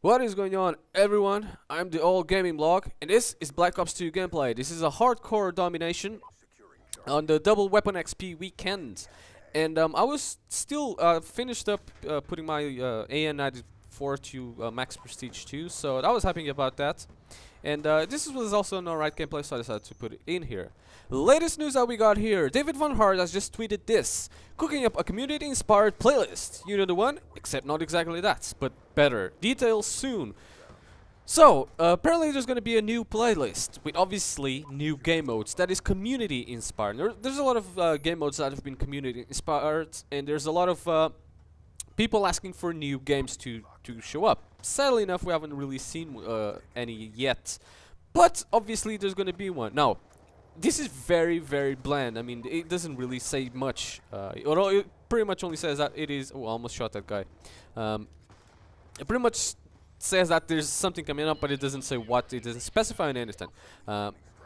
What is going on, everyone? I'm the old gaming blog, and this is Black Ops 2 gameplay. This is a hardcore domination on the double weapon XP weekend, and I was still finished up putting my AN94 to max prestige 2, so I was happy about that. And this was also an alright gameplay, so I decided to put it in here. Latest news that we got here: David Von Hart has just tweeted this: cooking up a community-inspired playlist. You know the one? Except not exactly that, but better. Details soon. So, apparently there's gonna be a new playlist with obviously new game modes that is community-inspired. There's a lot of game modes that have been community-inspired, and there's a lot of people asking for new games to show up. Sadly enough, we haven't really seen any yet, but obviously there's gonna be one. Now, this is very, very bland. I mean, it doesn't really say much. Although it pretty much only says that it is. Oh, I almost shot that guy. It pretty much says that there's something coming up, but it doesn't say what. It doesn't specify anything.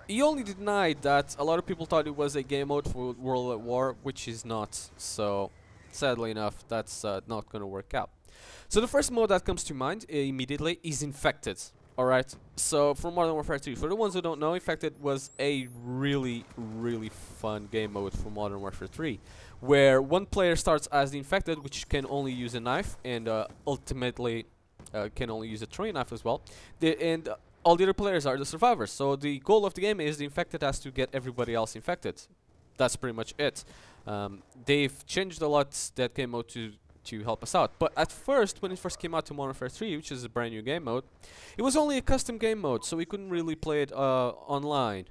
He only denied that a lot of people thought it was a game mode for World at War, which is not. So, sadly enough, that's not going to work out. So the first mode that comes to mind immediately is Infected. Alright, so for Modern Warfare 3, for the ones who don't know, Infected was a really, really fun game mode for Modern Warfare 3, where one player starts as the Infected, which can only use a knife, and ultimately can only use a throwing knife as well, and all the other players are the survivors. So the goal of the game is the Infected has to get everybody else infected. That's pretty much it. They've changed a lot that game mode to help us out, but at first, when it first came out to Modern Warfare 3, which is a brand new game mode, it was only a custom game mode, so we couldn't really play it online.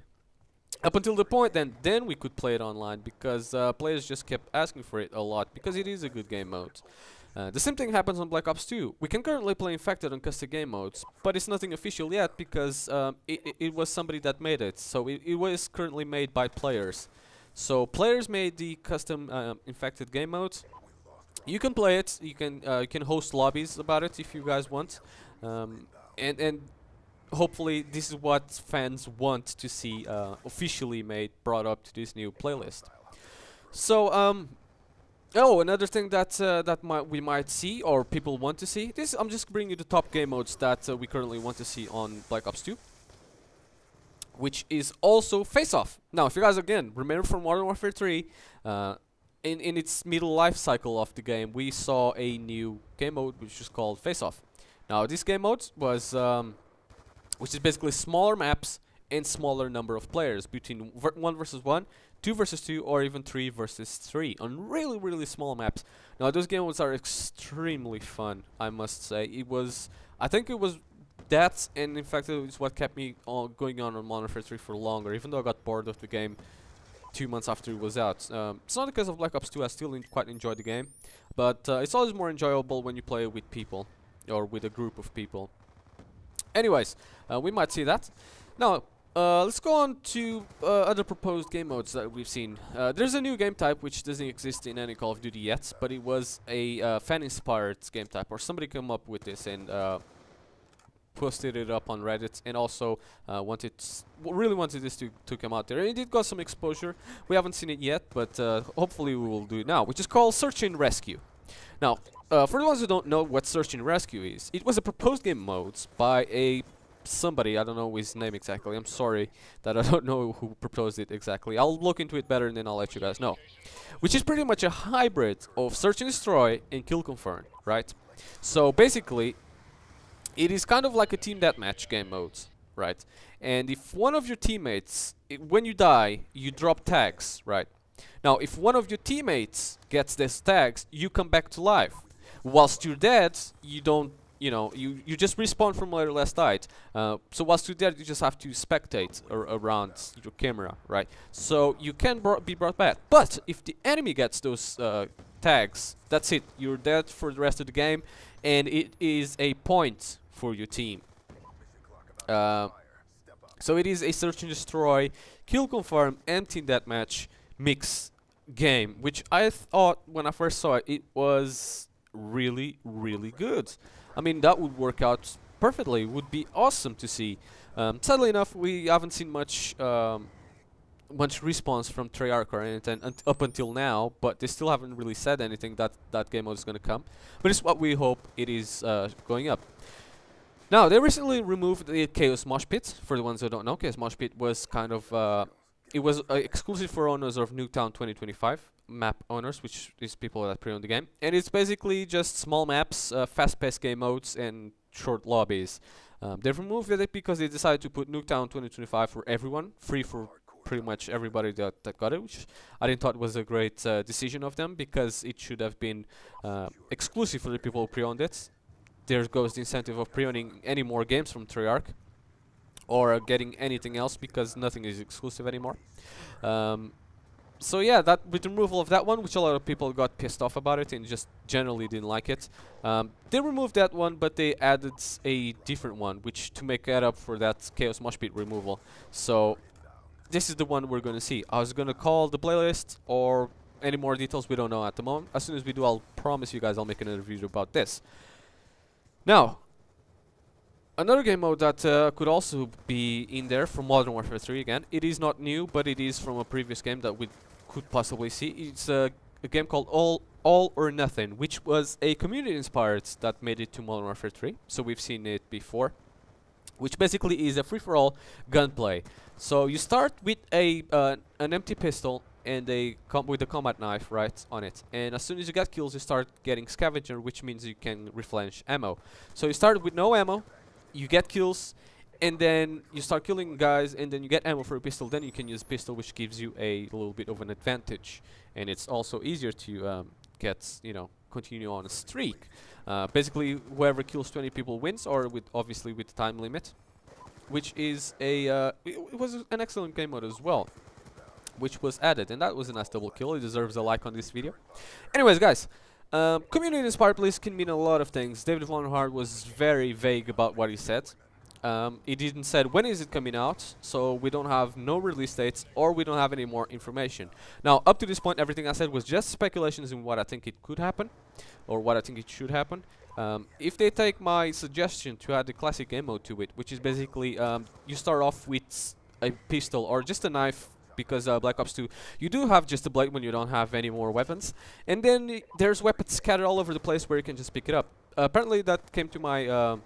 Up until the point then we could play it online, because players just kept asking for it a lot, because it is a good game mode. The same thing happens on Black Ops 2. We can currently play Infected on custom game modes, but it's nothing official yet, because it was somebody that made it, so it was currently made by players. So players made the custom Infected game modes. You can play it. You can host lobbies about it if you guys want, and hopefully this is what fans want to see officially brought up to this new playlist. So oh, another thing that we might see, or people want to see. I'm just bringing you the top game modes that we currently want to see on Black Ops 2, which is also Face Off. Now, if you guys again remember from Modern Warfare 3. In its middle life cycle of the game, we saw a new game mode which was called Face Off. Now, this game mode was, which is basically smaller maps and smaller number of players, between 1 versus 1, 2 versus 2, or even 3 versus 3 on really, really small maps. Now, those game modes are extremely fun, I must say. I think it was that, and in fact, it was what kept me going on Modern Warfare 3 for longer, even though I got bored of the game 2 months after it was out. It's not because of Black Ops 2, I still quite enjoy the game, but it's always more enjoyable when you play with people, or with a group of people. Anyways, we might see that. Now, let's go on to other proposed game modes that we've seen. There's a new game type which doesn't exist in any Call of Duty yet, but it was a fan-inspired game type, or somebody came up with this and posted it up on Reddit, and also really wanted this to come out there. And it did got some exposure. We haven't seen it yet, but hopefully we will do it now, which is called Search and Rescue. Now, for the ones who don't know what Search and Rescue is, it was a proposed game mode by somebody, I don't know his name exactly. I'm sorry that I don't know who proposed it exactly. I'll look into it better and then I'll let you guys know. Which is pretty much a hybrid of Search and Destroy and Kill Confirm, right? So basically, it is kind of like a team deathmatch game mode, right? And if one of your teammates, when you die, you drop tags, right? Now, if one of your teammates gets these tags, you come back to life. Whilst you're dead, you don't, you just respawn from where you last died. So whilst you're dead, you just have to spectate around your camera, right? So you can be brought back. But if the enemy gets those tags, that's it. You're dead for the rest of the game, and it is a point for your team. So it is a Search and Destroy, Kill Confirm, and Team Deathmatch mix game, which I thought when I first saw it, it was really, really good. I mean, that would work out perfectly. It would be awesome to see. Sadly enough, we haven't seen much response from Treyarch or anything up until now, but they still haven't really said anything that game mode is going to come. But it's what we hope it is going up. Now, they recently removed the Chaos Mosh Pit. For the ones who don't know, Chaos Mosh Pit was kind of it was exclusive for owners of Nuketown 2025 map owners, which is people that pre-own the game, and it's basically just small maps, fast-paced game modes, and short lobbies. They've removed it because they decided to put Nuketown 2025 for everyone, free for pretty much everybody that got it, which I didn't thought was a great decision of them, because it should have been exclusive for the people who pre-owned it. There goes the incentive of pre-owning any more games from Treyarch, or getting anything else, because nothing is exclusive anymore. So yeah, that with the removal of that one, which a lot of people got pissed off about it and just generally didn't like it, they removed that one, but they added a different one, which to make that up for that Chaos Mosh Pit removal. So this is the one we're gonna see. I was gonna call the playlist, or any more details we don't know at the moment. As soon as we do, I'll promise you guys I'll make another video about this. Now, another game mode that could also be in there from Modern Warfare 3 again. It is not new, but it is from a previous game that we could possibly see. It's a game called All or Nothing, which was a community inspired that made it to Modern Warfare 3. So we've seen it before, which basically is a free-for-all gunplay. So you start with an empty pistol and with a combat knife right on it, and as soon as you get kills, you start getting scavenger, which means you can replenish ammo. So you start with no ammo, you get kills, and then you start killing guys, and then you get ammo for a pistol. Then you can use pistol, which gives you a little bit of an advantage, and it's also easier to get, you know, continue on a streak. Basically, whoever kills 20 people wins, or obviously with time limit, which is it was an excellent game mode as well, which was added, and that was a nice double kill. It deserves a like on this video. Anyways, guys, community inspired plays can mean a lot of things. David Vonhart was very vague about what he said. He didn't said when is it coming out, so we don't have no release dates, or we don't have any more information. Now, up to this point, everything I said was just speculations in what I think it could happen, or what I think it should happen. If they take my suggestion to add the classic game mode to it, which is basically you start off with a pistol or just a knife, because Black Ops 2, you do have just a blade when you don't have any more weapons, and then there's weapons scattered all over the place where you can just pick it up. Apparently that came to my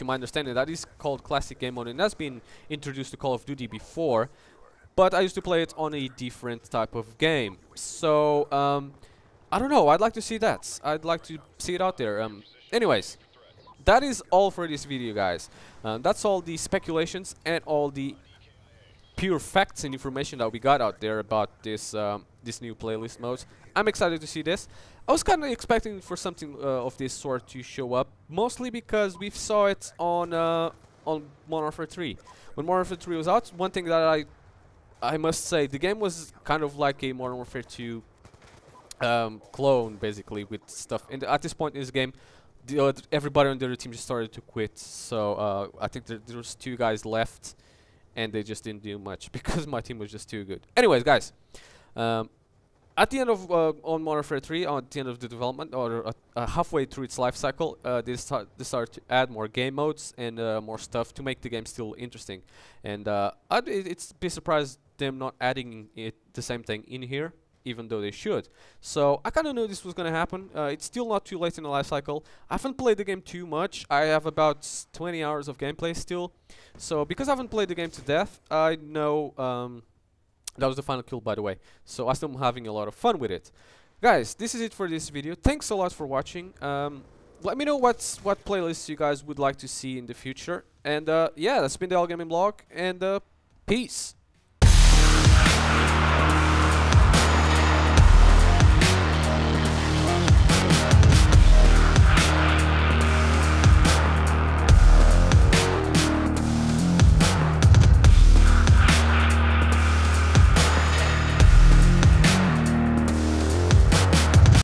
understanding, that is called classic game mode, and that's been introduced to Call of Duty before, but I used to play it on a different type of game. So I don't know, I'd like to see that. I'd like to see it out there. Anyways, that is all for this video, guys. That's all the speculations and all the pure facts and information that we got out there about this this new playlist mode. I'm excited to see this. I was kind of expecting for something of this sort to show up, mostly because we saw it on Modern Warfare 3. When Modern Warfare 3 was out, one thing that I must say, the game was kind of like a Modern Warfare 2 clone, basically, with stuff. And at this point in this game, everybody on the other team just started to quit. So I think there was 2 guys left, and they just didn't do much because my team was just too good. Anyways, guys, at the end of on Modern Warfare 3, at the end of the development, or halfway through its life cycle, they start to add more game modes and more stuff to make the game still interesting. And I'd be surprised them not adding the same thing in here, even though they should. So I kind of knew this was going to happen. It's still not too late in the life cycle. I haven't played the game too much. I have about 20 hours of gameplay still. So because I haven't played the game to death, I know that was the final kill, by the way. So I still am having a lot of fun with it. Guys, this is it for this video. Thanks a lot for watching. Let me know what playlists you guys would like to see in the future. And yeah, that's been the All Gaming Blog, and peace.